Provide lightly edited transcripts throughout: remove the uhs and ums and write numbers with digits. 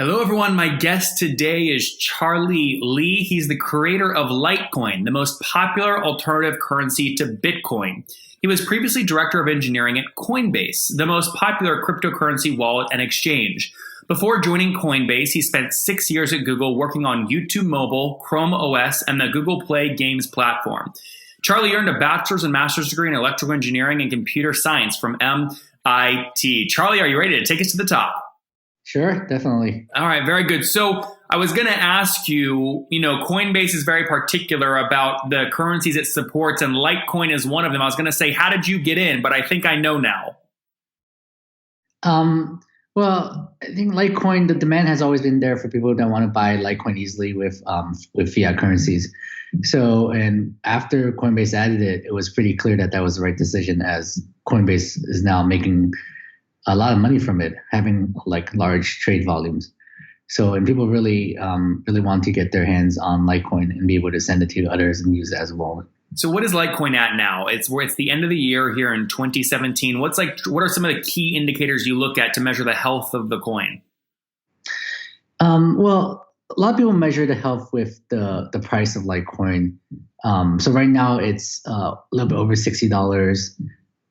Hello, everyone. My guest today is Charlie Lee. He's the creator of Litecoin, the most popular alternative currency to Bitcoin. He was previously director of engineering at Coinbase, the most popular cryptocurrency wallet and exchange. Before joining Coinbase, he spent 6 years at Google working on YouTube Mobile, Chrome OS, and the Google Play Games platform. Charlie earned a bachelor's and master's degree in electrical engineering and computer science from MIT. Charlie, are you ready to take us to the top? Sure, definitely. All right, very good. So I was going to ask you, Coinbase is very particular about the currencies it supports, and Litecoin is one of them. I was going to say, how did you get in? But I think I know now. Well, I think Litecoin, the demand has always been there for people that want to buy Litecoin easily with fiat currencies. So, and after Coinbase added it, it was pretty clear that that was the right decision, as Coinbase is now making a lot of money from it, having like large trade volumes. So, and people really want to get their hands on Litecoin and be able to send it to others and use it as a wallet. So what is Litecoin at now? It's the end of the year here in 2017. What are some of the key indicators you look at to measure the health of the coin? Well, a lot of people measure the health with the price of Litecoin. So right now it's a little bit over $60,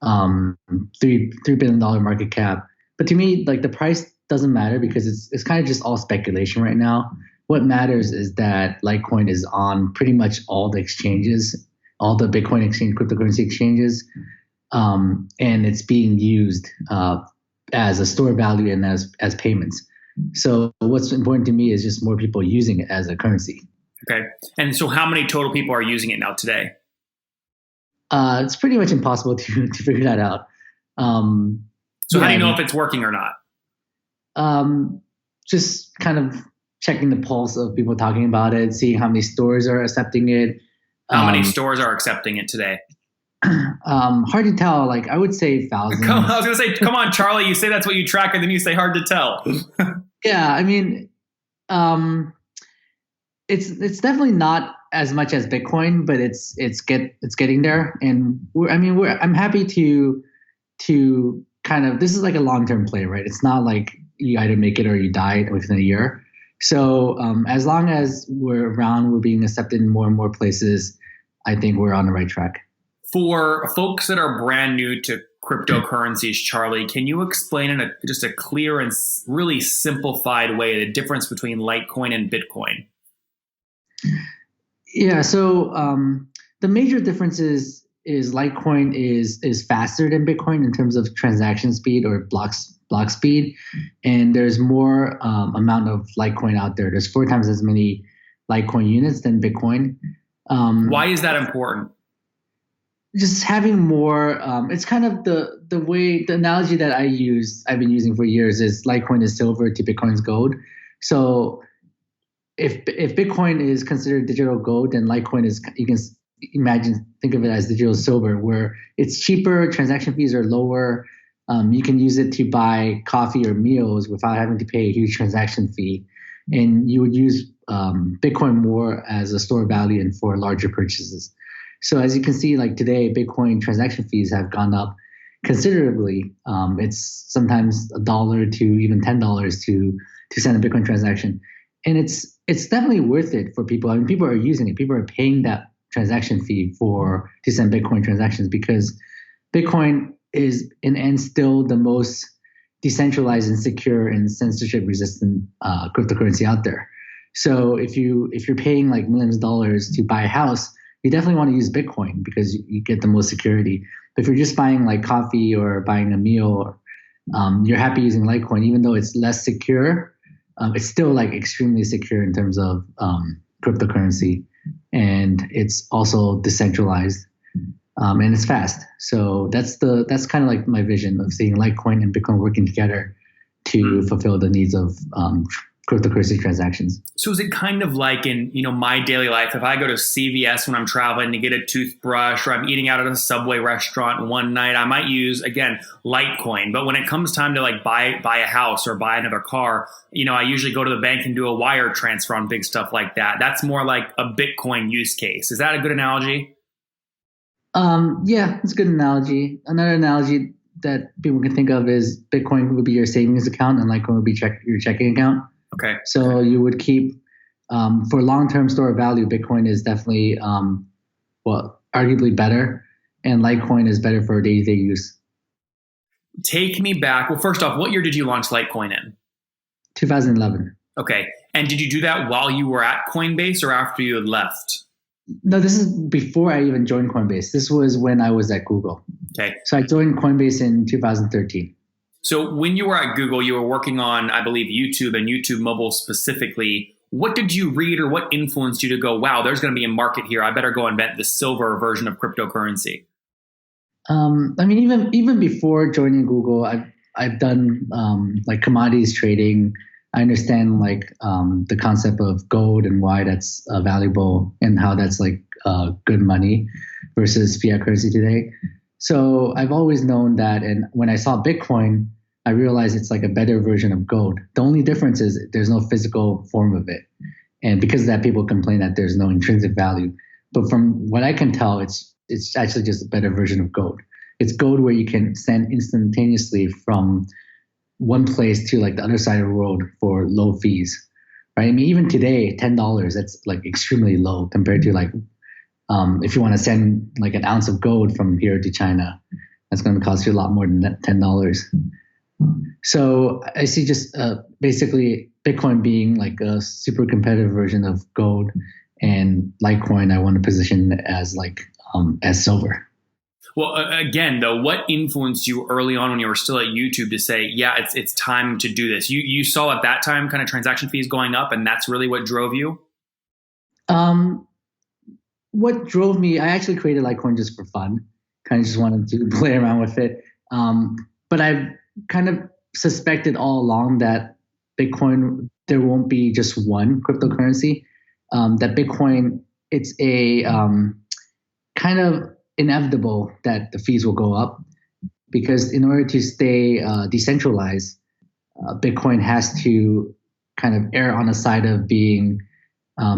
$3 billion market cap. But to me, like, the price doesn't matter because it's kind of just all speculation right now. What matters is that Litecoin is on pretty much all the exchanges, all the Bitcoin exchange, cryptocurrency exchanges, and it's being used as a store of value and as payments. So what's important to me is just more people using it as a currency. Okay. And so how many total people are using it now today? It's pretty much impossible to figure that out. So how do you know if it's working or not? Just kind of checking the pulse of people talking about it, seeing how many stores are accepting it. How many stores are accepting it today? Hard to tell. Like, I would say thousands. I was going to say, come on, Charlie, you say that's what you track, and then you say hard to tell. Yeah, I mean, it's definitely not as much as Bitcoin, but it's getting there. And I'm happy to kind of, this is like a long-term play, right? It's not like you either make it or you die within a year. So as long as we're around, we're being accepted in more and more places, I think we're on the right track. For folks that are brand new to cryptocurrencies, Charlie, can you explain in just a clear and really simplified way the difference between Litecoin and Bitcoin? Yeah, so the major difference is Litecoin is faster than Bitcoin in terms of transaction speed or block speed, and there's more amount of Litecoin out there. There's 4 times as many Litecoin units than Bitcoin. Why is that important? Just having more, it's kind of the analogy that I've been using for years is Litecoin is silver to Bitcoin's gold. So if Bitcoin is considered digital gold, then Litecoin is, you can think of it as digital silver, where it's cheaper, transaction fees are lower. You can use it to buy coffee or meals without having to pay a huge transaction fee. And you would use Bitcoin more as a store of value and for larger purchases. So as you can see, like today, Bitcoin transaction fees have gone up considerably. It's sometimes $1 to even $10 to send a Bitcoin transaction. And it's definitely worth it for people. I mean, people are using it. People are paying that transaction fee to send Bitcoin transactions because Bitcoin is in the end still the most decentralized and secure and censorship resistant cryptocurrency out there. So if you're paying like millions of dollars to buy a house, you definitely want to use Bitcoin because you get the most security. But if you're just buying like coffee or buying a meal, you're happy using Litecoin, even though it's less secure. It's still like extremely secure in terms of cryptocurrency, and it's also decentralized, and it's fast. So that's kind of like my vision of seeing Litecoin and Bitcoin working together to fulfill the needs of cryptocurrency transactions. So is it kind of like in my daily life, if I go to CVS when I'm traveling to get a toothbrush, or I'm eating out at a Subway restaurant one night, I might use, again, Litecoin. But when it comes time to like buy a house or buy another car, I usually go to the bank and do a wire transfer on big stuff like that. That's more like a Bitcoin use case. Is that a good analogy? Yeah, it's a good analogy. Another analogy that people can think of is Bitcoin would be your savings account and Litecoin would be your checking account. Okay. So you would keep for long-term store value, Bitcoin is definitely arguably better, and Litecoin is better for day-to-day use. Take me back. Well, first off, what year did you launch Litecoin in? 2011. Okay. And did you do that while you were at Coinbase or after you had left? No, this is before I even joined Coinbase. This was when I was at Google. Okay. So I joined Coinbase in 2013. So when you were at Google, you were working on, I believe, YouTube and YouTube Mobile specifically. What did you read or what influenced you to go, wow, there's going to be a market here. I better go invent the silver version of cryptocurrency? I mean, even before joining Google, I've done like commodities trading. I understand like the concept of gold and why that's valuable and how that's like good money versus fiat currency today. So I've always known that. And when I saw Bitcoin, I realized it's like a better version of gold. The only difference is there's no physical form of it. And because of that, people complain that there's no intrinsic value. But from what I can tell, it's actually just a better version of gold. It's gold where you can send instantaneously from one place to like the other side of the world for low fees, right? I mean, even today, $10, that's like extremely low compared to like, if you want to send like an ounce of gold from here to China, that's going to cost you a lot more than that $10. So I see just basically Bitcoin being like a super competitive version of gold, and Litecoin I want to position as like as silver. Well, again, though, what influenced you early on when you were still at YouTube to say, yeah, it's time to do this? You saw at that time kind of transaction fees going up, and that's really what drove you? What drove me, I actually created Litecoin just for fun. Kind of just wanted to play around with it. But I've kind of suspected all along that Bitcoin, there won't be just one cryptocurrency. That Bitcoin, it's a kind of inevitable that the fees will go up, because in order to stay decentralized, Bitcoin has to kind of err on the side of being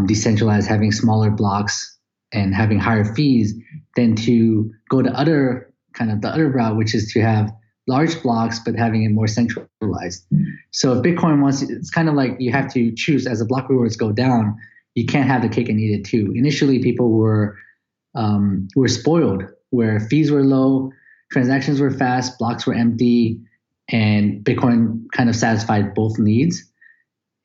decentralized, having smaller blocks and having higher fees than to go the other route, which is to have large blocks but having it more centralized. So if Bitcoin wants, it's kind of like you have to choose. As the block rewards go down, you can't have the cake and eat it too. Initially, people were spoiled, where fees were low, transactions were fast, blocks were empty, and Bitcoin kind of satisfied both needs.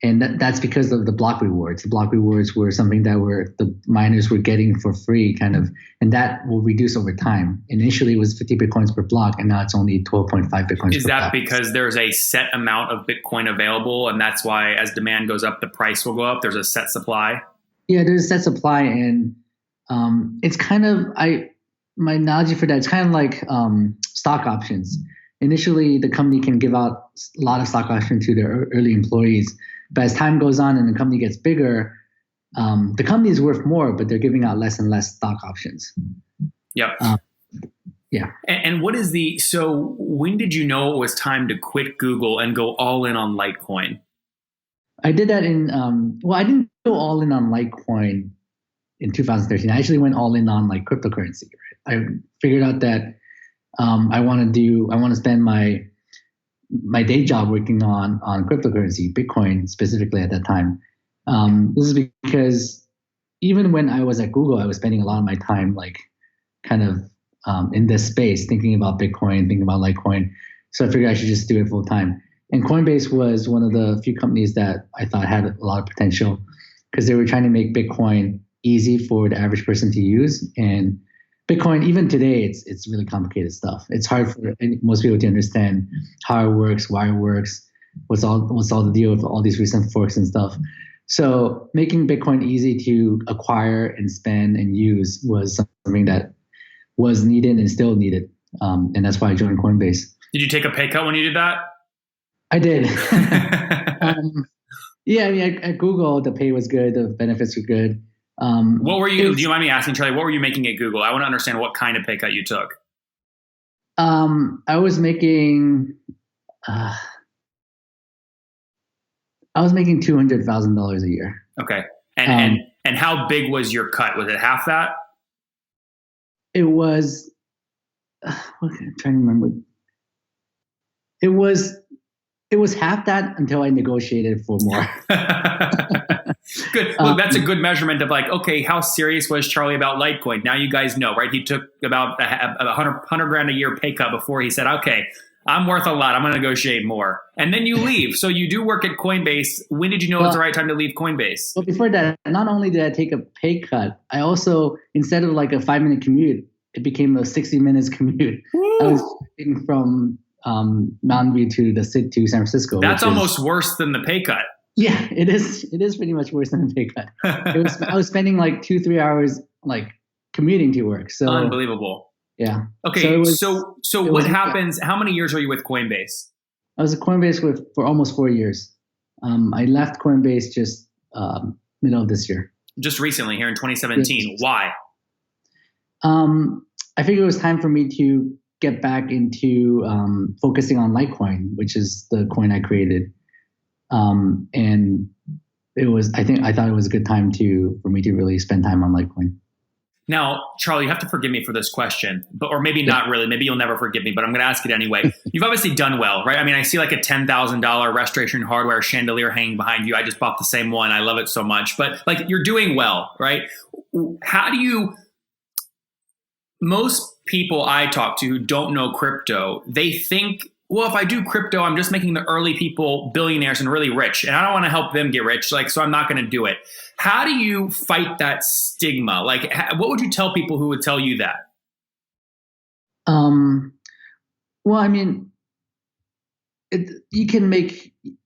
And that's because of the block rewards. The block rewards were something that the miners were getting for free, kind of, and that will reduce over time. Initially, it was 50 Bitcoins per block, and now it's only 12.5 Bitcoins per block. Is that because there's a set amount of Bitcoin available, and that's why as demand goes up, the price will go up? There's a set supply? Yeah, there's a set supply, and it's kind of, my analogy for that, it's kind of like stock options. Initially, the company can give out a lot of stock options to their early employees. But as time goes on and the company gets bigger, the company is worth more, but they're giving out less and less stock options. Yep. Yeah. And what is so when did you know it was time to quit Google and go all in on Litecoin? I did that I didn't go all in on Litecoin in 2013. I actually went all in on like cryptocurrency. I figured out that I want to spend my day job working on cryptocurrency, Bitcoin specifically at that time. This is because even when I was at Google, I was spending a lot of my time like kind of in this space, thinking about Bitcoin, thinking about Litecoin. So I figured I should just do it full time. And Coinbase was one of the few companies that I thought had a lot of potential, because they were trying to make Bitcoin easy for the average person to use. And Bitcoin, even today, it's really complicated stuff. It's hard for most people to understand how it works, why it works, what's all the deal with all these recent forks and stuff. So making Bitcoin easy to acquire and spend and use was something that was needed and still needed. And that's why I joined Coinbase. Did you take a pay cut when you did that? I did. Yeah, I mean, at Google, the pay was good, the benefits were good. What were you? Do you mind me asking, Charlie? What were you making at Google? I want to understand what kind of pay cut you took. I was making $200,000 a year. Okay, and how big was your cut? Was it half that? It was. I'm trying to remember. It was It was half that until I negotiated for more. Good. Look, that's a good measurement of like, okay, how serious was Charlie about Litecoin? Now you guys know, right? He took about a 100 grand a year pay cut before he said, okay, I'm worth a lot. I'm going to negotiate more. And then you leave. So you do work at Coinbase. When did you know it was the right time to leave Coinbase? Well, before that, not only did I take a pay cut, I also, instead of like a 5-minute commute, it became a 60 minutes commute. Woo! I was getting from Mountain View to the city to San Francisco. That's almost worse than the pay cut. Yeah, it is. It is pretty much worse than the pay cut. I was spending like 2-3 hours like commuting to work. So unbelievable. Yeah. Okay. So what happens? How many years are you with Coinbase? I was at Coinbase for almost 4 years. I left Coinbase just middle of this year. Just recently, here in 2017. Yes. Why? I figured it was time for me to get back into focusing on Litecoin, which is the coin I created. And it was, I thought it was a good time for me to really spend time on Litecoin. Now, Charlie, you have to forgive me for this question, or maybe not really. Maybe you'll never forgive me, but I'm going to ask it anyway. You've obviously done well, right? I mean, I see like a $10,000 Restoration Hardware chandelier hanging behind you. I just bought the same one. I love it so much. But like, you're doing well, right? How do you? Most people I talk to who don't know crypto, they think, well, if I do crypto, I'm just making the early people billionaires and really rich, and I don't want to help them get rich, so I'm not going to do it. How do you fight that stigma? Like, what would you tell people who would tell you that? Well, I mean,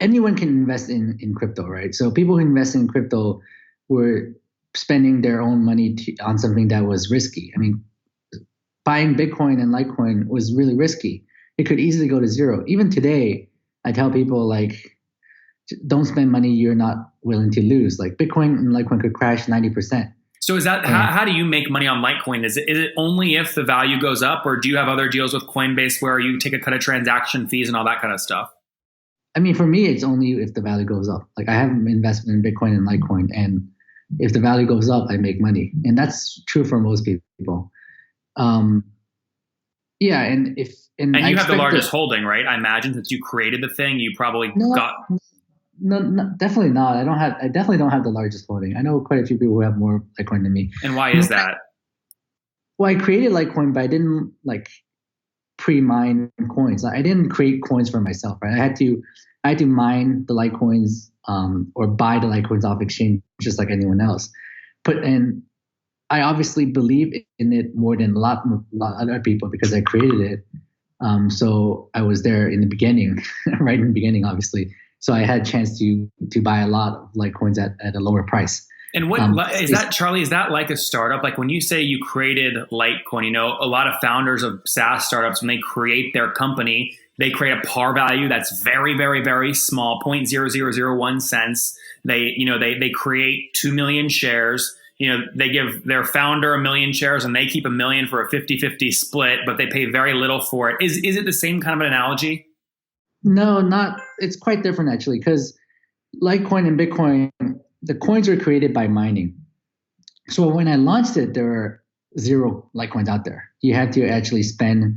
anyone can invest in crypto, right? So people who invest in crypto were spending their own money on something that was risky. I mean, buying Bitcoin and Litecoin was really risky. It could easily go to zero. Even today, I tell people like, don't spend money you're not willing to lose. Like Bitcoin and Litecoin could crash 90%. So is that how do you make money on Litecoin? Is it only if the value goes up, or do you have other deals with Coinbase where you take a cut of transaction fees and all that kind of stuff? I mean, for me, it's only if the value goes up. Like I have an investment in Bitcoin and Litecoin, and if the value goes up, I make money, and that's true for most people. Yeah, and you have the largest holding, right? I imagine since you created the thing, you probably got. No, definitely not. I definitely don't have the largest holding. I know quite a few people who have more Litecoin than me. And why is that? Well, I created Litecoin, but I didn't like pre-mine coins. I didn't create coins for myself, right? I had to mine the Litecoins or buy the Litecoins off exchange, just like anyone else. I obviously believe in it more than a lot other people because I created it. So I was there in the beginning, right in the beginning, obviously. So I had a chance to buy a lot of Litecoins at a lower price. And what is that, Charlie? Is that like a startup? Like when you say you created Litecoin, you know, a lot of founders of SaaS startups, when they create their company, they create a par value that's very, very, very small, 0.0001 cents. They create 2 million shares. You know, they give their founder 1 million shares and they keep 1 million for a 50-50 split, but they pay very little for it. Is it the same kind of an analogy? No, not. It's quite different actually, because Litecoin and Bitcoin, the coins were created by mining. So when I launched it, there were 0 Litecoins out there. You had to actually spend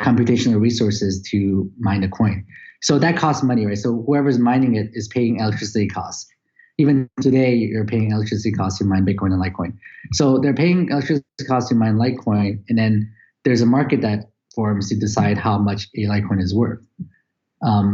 computational resources to mine the coin. So that costs money, right? So whoever's mining it is paying electricity costs. Even today, you're paying electricity costs to mine Bitcoin and Litecoin. So they're paying electricity costs to mine Litecoin, and then there's a market that forms to decide how much a Litecoin is worth.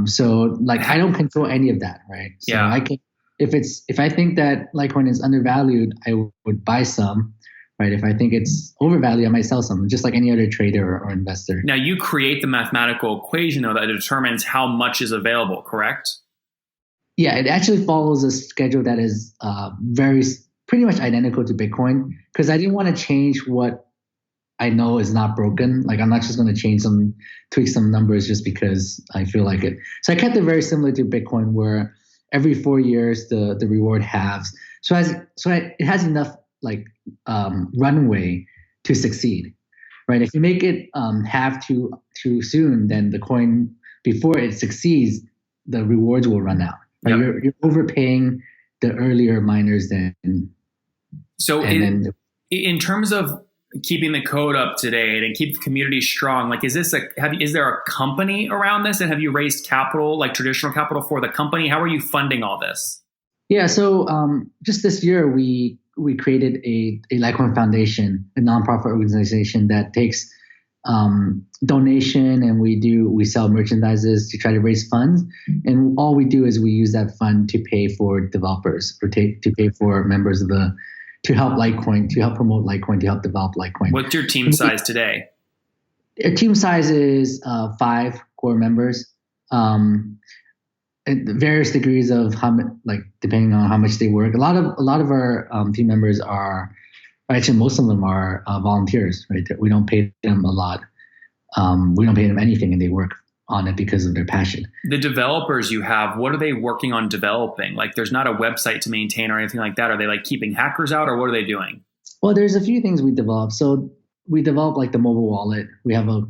So like I don't control any of that, right? So yeah. I can, if I think that Litecoin is undervalued, I would buy some, right? If I think it's overvalued, I might sell some, just like any other trader or investor. Now you create the mathematical equation though that determines how much is available, correct? Yeah, it actually follows a schedule that is pretty much identical to Bitcoin, because I didn't want to change what I know is not broken. Like I'm not just going to tweak some numbers just because I feel like it. So I kept it very similar to Bitcoin, where every 4 years the reward halves. So it has enough like runway to succeed, right? If you make it half too soon, then the coin before it succeeds, the rewards will run out. Right? Yep. You're overpaying the earlier miners than. So in terms of keeping the code up to date and keep the community strong? Like, is there a company around this, and have you raised capital, like traditional capital for the company? How are you funding all this? Yeah, so just this year we created a Litecoin Foundation, a nonprofit organization that takes donation, and we sell merchandises to try to raise funds. And all we do is we use that fund to pay for developers, or to pay for members of to help Litecoin, to help promote Litecoin, to help develop Litecoin. What's your team size today? Our team size is 5 core members. At various degrees of depending on how much they work. A lot of our team members actually most of them are volunteers, right? We don't pay them a lot. We don't pay them anything, and they work on it because of their passion. The developers you have, what are they working on developing? Like, there's not a website to maintain or anything like that. Are they like keeping hackers out, or what are they doing? Well, there's a few things we develop. So we develop like the mobile wallet. We have a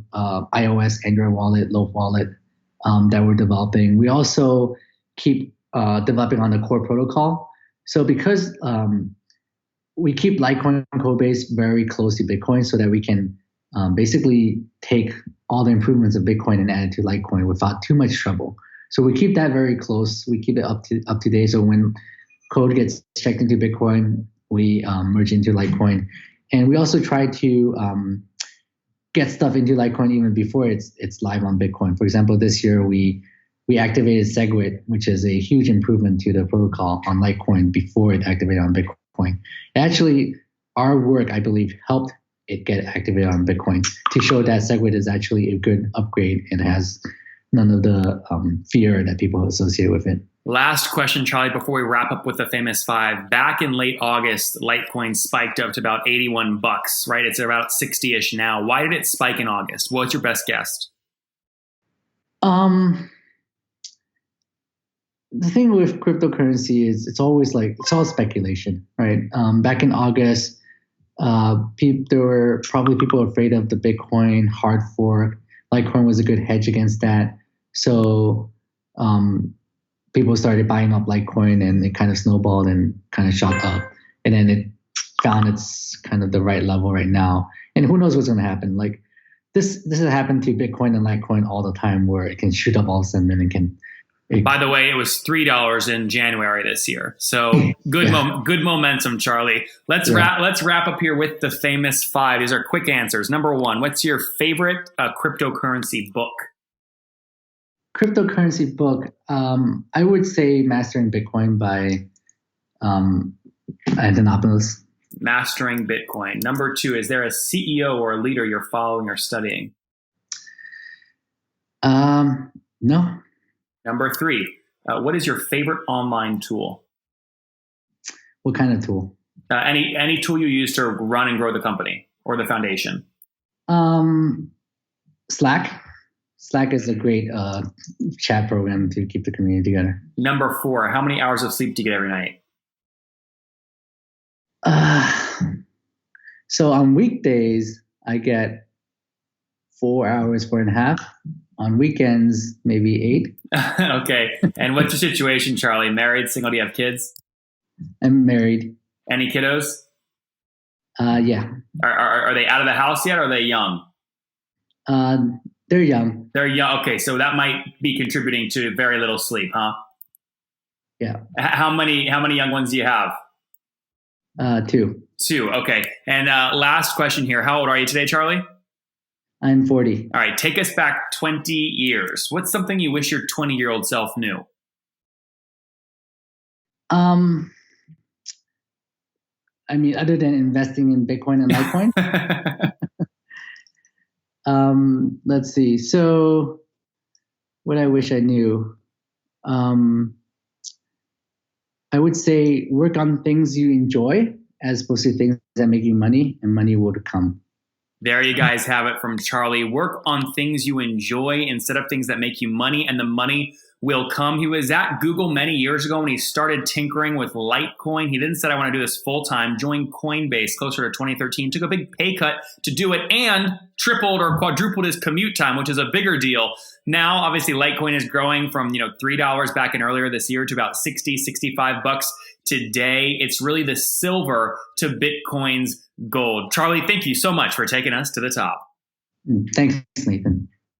iOS, Android wallet, Loaf wallet that we're developing. We also keep developing on the core protocol. So because we keep Litecoin code base very close to Bitcoin, so that we can basically take all the improvements of Bitcoin and add it to Litecoin without too much trouble. So we keep that very close. We keep it up to date. So when code gets checked into Bitcoin, we merge into Litecoin. And we also try to get stuff into Litecoin even before it's live on Bitcoin. For example, this year we activated SegWit, which is a huge improvement to the protocol on Litecoin before it activated on Bitcoin. Actually, our work, I believe, helped it get activated on Bitcoin to show that SegWit is actually a good upgrade and has none of the fear that people associate with it. Last question, Charlie, before we wrap up with the famous 5. Back in late August, Litecoin spiked up to about 81 bucks, right? It's about 60-ish now. Why did it spike in August? What's your best guess? The thing with cryptocurrency is it's all speculation, right? Back in August, there were probably people afraid of the Bitcoin hard fork. Litecoin was a good hedge against that. So people started buying up Litecoin, and it kind of snowballed and kind of shot up. And then it found its kind of the right level right now. And who knows what's going to happen? Like this has happened to Bitcoin and Litecoin all the time, where it can shoot up all of a sudden and it can. By the way, it was $3 in January this year. So good momentum, Charlie. Let's wrap up here with the famous 5. These are quick answers. Number 1, what's your favorite cryptocurrency book? Cryptocurrency book, I would say Mastering Bitcoin by Antonopoulos. Mastering Bitcoin. Number 2, is there a CEO or a leader you're following or studying? No. Number 3, what is your favorite online tool? What kind of tool? Any tool you use to run and grow the company or the foundation? Slack. Slack is a great chat program to keep the community together. Number 4, how many hours of sleep do you get every night? So on weekdays, I get 4 hours, 4.5. On weekends, maybe 8. Okay. And what's your situation, Charlie? Married, single? Do you have kids? I'm married. Any kiddos? Yeah. Are they out of the house yet, or are they young? They're young. They're young. Okay, so that might be contributing to very little sleep, huh? Yeah. How many young ones do you have? 2. 2. Okay. And last question here. How old are you today, Charlie? I'm 40. All right. Take us back 20 years. What's something you wish your 20-year-old self knew? I mean, other than investing in Bitcoin and Litecoin. Let's see. So what I wish I knew, I would say work on things you enjoy as opposed to things that make you money, and money will come. There you guys have it from Charlie. Work on things you enjoy instead of things that make you money, and the money will come. He was at Google many years ago when he started tinkering with Litecoin. He then said, I want to do this full time, joined Coinbase closer to 2013, took a big pay cut to do it, and tripled or quadrupled his commute time, which is a bigger deal. Now, obviously, Litecoin is growing from $3 back in earlier this year to about 60, 65 bucks today. It's really the silver to Bitcoin's gold. Charlie, thank you so much for taking us to the top. Thanks, Nathan.